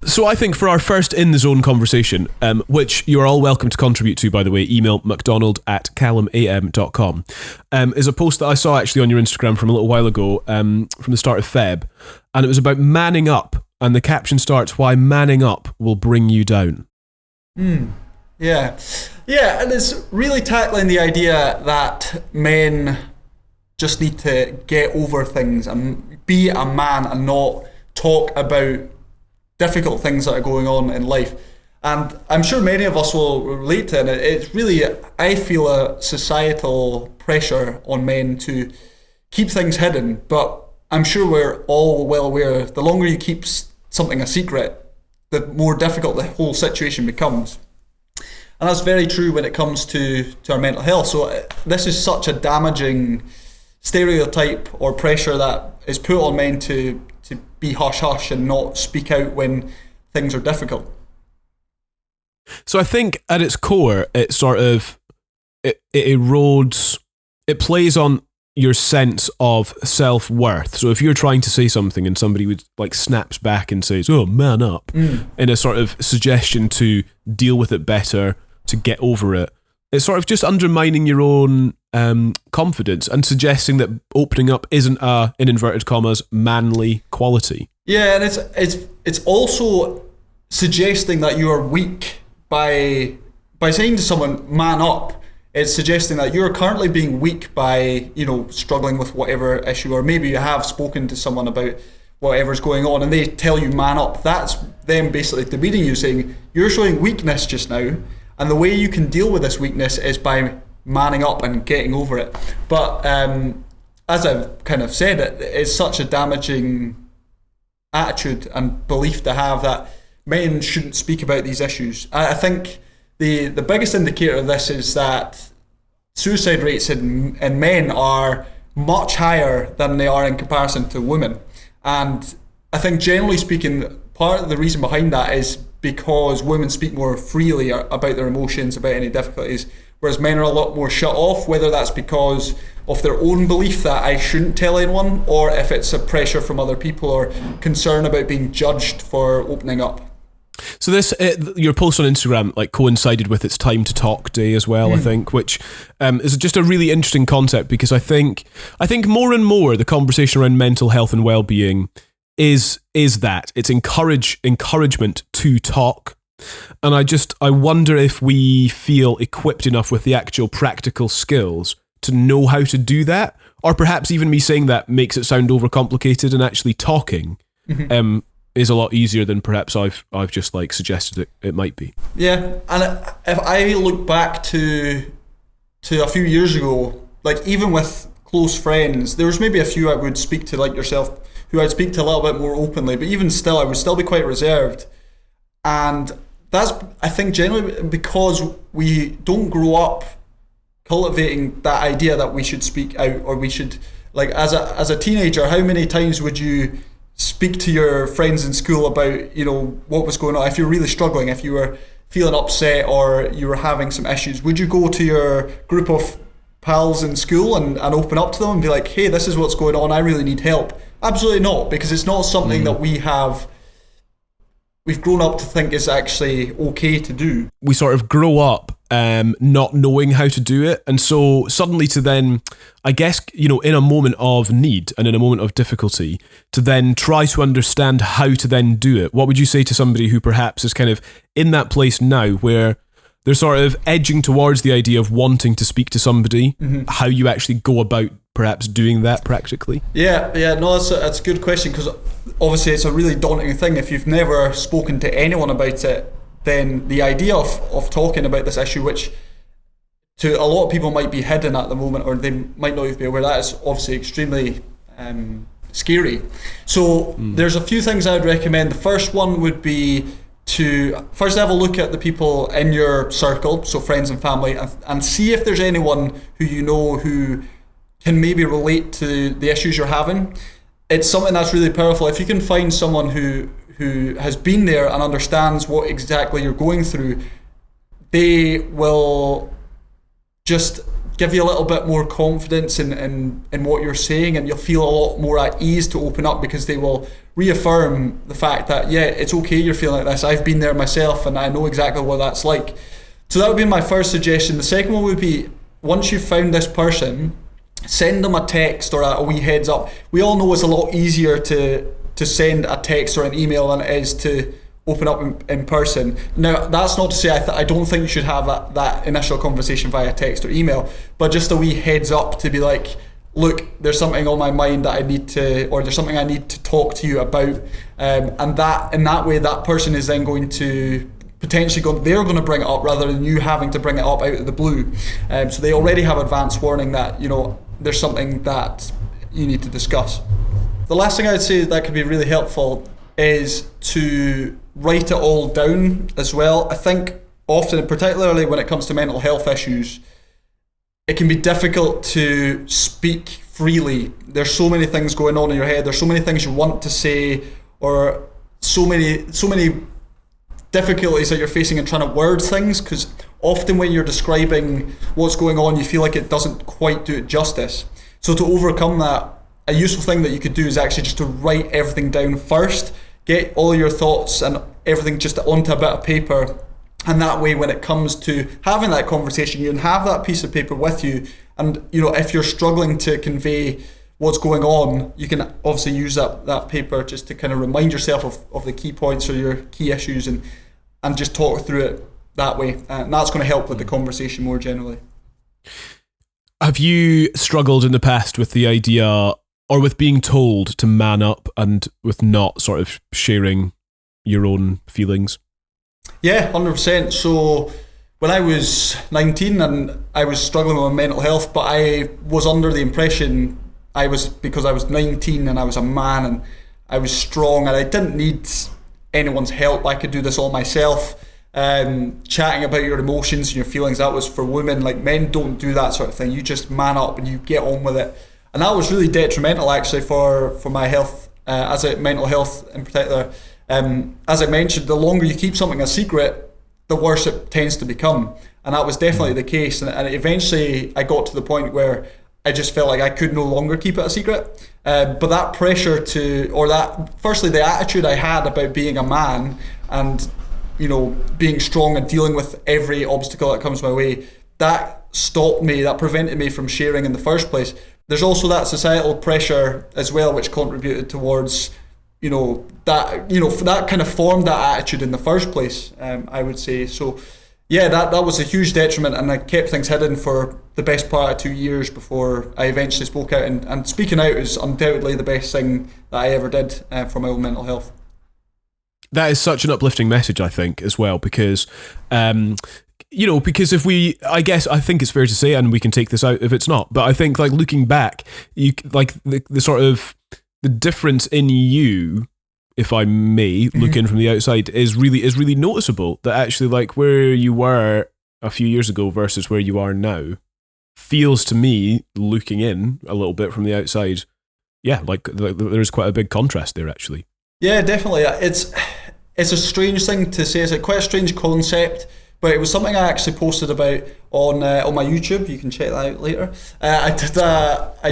So I think for our first In The Zone conversation, which you're all welcome to contribute to, by the way, email Macdonald@CalumAM.com, is a post that I saw actually on your Instagram from a little while ago, from the start of Feb, and it was about manning up, and the caption starts, "Why manning up will bring you down." Yeah, and it's really tackling the idea that men just need to get over things and be a man and not talk about difficult things that are going on in life. And I'm sure many of us will relate to it. It's really, I feel, a societal pressure on men to keep things hidden, but I'm sure we're all well aware the longer you keep something a secret, the more difficult the whole situation becomes. And that's very true when it comes to our mental health. So this is such a damaging stereotype or pressure that is put on men to be hush-hush and not speak out when things are difficult. So I think at its core, it sort of, it erodes, it plays on your sense of self-worth. So if you're trying to say something and somebody would like snaps back and says, "Oh, man up," in a sort of suggestion to deal with it better, to get over it, it's sort of just undermining your own confidence and suggesting that opening up isn't a, in inverted commas, manly quality. Yeah, and it's also suggesting that you are weak by saying to someone, "Man up." It's suggesting that you're currently being weak by, struggling with whatever issue, or maybe you have spoken to someone about whatever's going on and they tell you man up. That's them basically demeaning you, saying you're showing weakness just now, and the way you can deal with this weakness is by manning up and getting over it. But as I've kind of said, it's such a damaging attitude and belief to have that men shouldn't speak about these issues. I think the biggest indicator of this is that suicide rates in men are much higher than they are in comparison to women. And I think generally speaking, part of the reason behind that is because women speak more freely about their emotions, about any difficulties, whereas men are a lot more shut off, whether that's because of their own belief that I shouldn't tell anyone, or if it's a pressure from other people or concern about being judged for opening up. So this, your post on Instagram, like coincided with its Time to Talk Day as well, I think, which is just a really interesting concept, because I think more and more the conversation around mental health and well-being is that it's encouragement to talk. And I wonder if we feel equipped enough with the actual practical skills to know how to do that, or perhaps even me saying that makes it sound overcomplicated, and actually talking is a lot easier than perhaps I've just like suggested it might be. Yeah, and if I look back to a few years ago, like even with close friends, there was maybe a few I would speak to, like yourself, who I'd speak to a little bit more openly, but even still I would still be quite reserved. And that's, I think, generally because we don't grow up cultivating that idea that we should speak out, or we should, like as a teenager, how many times would you speak to your friends in school about, what was going on? If you're really struggling, if you were feeling upset or you were having some issues, would you go to your group of pals in school and open up to them and be like, "Hey, this is what's going on, I really need help"? Absolutely not, because it's not something that we've grown up to think is actually okay to do. We sort of grow up not knowing how to do it, and so suddenly to then, I guess, in a moment of need and in a moment of difficulty, to then try to understand how to then do it. What would you say to somebody who perhaps is kind of in that place now where they're sort of edging towards the idea of wanting to speak to somebody, how you actually go about perhaps doing that practically? Yeah, no, that's a good question, because obviously it's a really daunting thing. If you've never spoken to anyone about it, then the idea of talking about this issue, which to a lot of people might be hidden at the moment, or they might not even be aware, that is obviously extremely scary. So there's a few things I would recommend. The first one would be to first have a look at the people in your circle, so friends and family, and see if there's anyone who you know who can maybe relate to the issues you're having. It's something that's really powerful. If you can find someone who has been there and understands what exactly you're going through, they will just give you a little bit more confidence in what you're saying, and you'll feel a lot more at ease to open up, because they will reaffirm the fact that, yeah, it's okay you're feeling like this. I've been there myself and I know exactly what that's like. So that would be my first suggestion. The second one would be, once you've found this person, send them a text or a wee heads up. We all know it's a lot easier to send a text or an email than it is to open up in person. Now, that's not to say I don't think you should have that initial conversation via text or email, but just a wee heads up to be like, look, there's something on my mind that I need to, or there's something I need to talk to you about. And that, in that way, that person is then going to potentially they're going to bring it up rather than you having to bring it up out of the blue. So they already have advance warning that, there's something that you need to discuss. The last thing I'd say that could be really helpful is to write it all down as well. I think often, particularly when it comes to mental health issues, it can be difficult to speak freely. There's so many things going on in your head. There's so many things you want to say, or so many difficulties that you're facing in trying to word things, because often when you're describing what's going on, you feel like it doesn't quite do it justice. So to overcome that, a useful thing that you could do is actually just to write everything down first, get all your thoughts and everything just onto a bit of paper, and that way when it comes to having that conversation, you can have that piece of paper with you, and if you're struggling to convey what's going on, you can obviously use that paper just to kind of remind yourself of the key points or your key issues, and just talk through it that way, and that's going to help with the conversation more generally. Have you struggled in the past with the idea, or with being told to man up, and with not sort of sharing your own feelings? Yeah, 100%. So when I was 19 and I was struggling with my mental health, but I was under the impression because I was 19 and I was a man and I was strong and I didn't need anyone's help. I could do this all myself. Chatting about your emotions and your feelings, that was for women. Like, men don't do that sort of thing. You just man up and you get on with it. And that was really detrimental actually for my health, mental health in particular. As I mentioned, the longer you keep something a secret, the worse it tends to become. And that was definitely the case. And eventually I got to the point where I just felt like I could no longer keep it a secret. But that pressure firstly, the attitude I had about being a man and, being strong and dealing with every obstacle that comes my way, that stopped me, that prevented me from sharing in the first place. There's also that societal pressure as well, which contributed towards, that kind of formed that attitude in the first place, I would say. So yeah, that was a huge detriment, and I kept things hidden for the best part of 2 years before I eventually spoke out. And speaking out is undoubtedly the best thing that I ever did for my own mental health. That is such an uplifting message, I think, as well, because because I think it's fair to say, and we can take this out if it's not, but I think, like, looking back, the sort of the difference in you, if I may, look in from the outside, is really noticeable. That actually, like, where you were a few years ago versus where you are now, feels to me, looking in a little bit from the outside, yeah, like there's quite a big contrast there, actually. Yeah, definitely. It's a strange thing to say. It's quite a strange concept, but it was something I actually posted about on my YouTube. You can check that out later.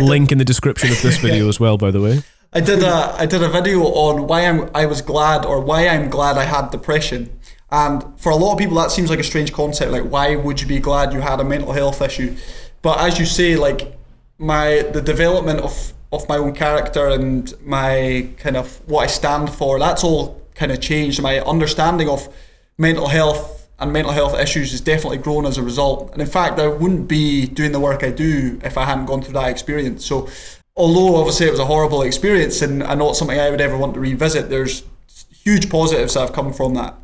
Link in the description of this video as well, by the way. I did a video on why I'm glad I had depression. And for a lot of people, that seems like a strange concept. Like, why would you be glad you had a mental health issue? But as you say, like, the development of my own character and my kind of what I stand for, that's all kind of changed. My understanding of mental health and mental health issues has definitely grown as a result. And in fact, I wouldn't be doing the work I do if I hadn't gone through that experience. So although obviously it was a horrible experience and not something I would ever want to revisit, there's huge positives that have come from that.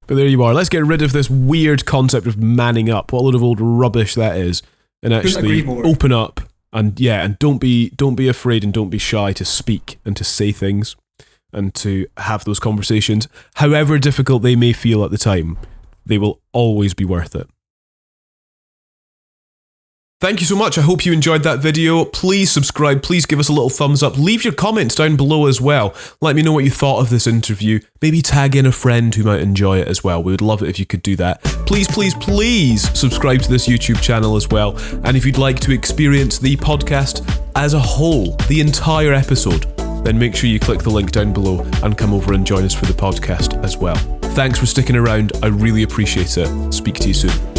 But there you are. Let's get rid of this weird concept of manning up. What a load of old rubbish that is. And actually open up. And don't be afraid and don't be shy to speak and to say things and to have those conversations. However difficult they may feel at the time, they will always be worth it. Thank you so much. I hope you enjoyed that video. Please subscribe. Please give us a little thumbs up. Leave your comments down below as well. Let me know what you thought of this interview. Maybe tag in a friend who might enjoy it as well. We would love it if you could do that. Please, please, please subscribe to this YouTube channel as well. And if you'd like to experience the podcast as a whole, the entire episode, then make sure you click the link down below and come over and join us for the podcast as well. Thanks for sticking around. I really appreciate it. Speak to you soon.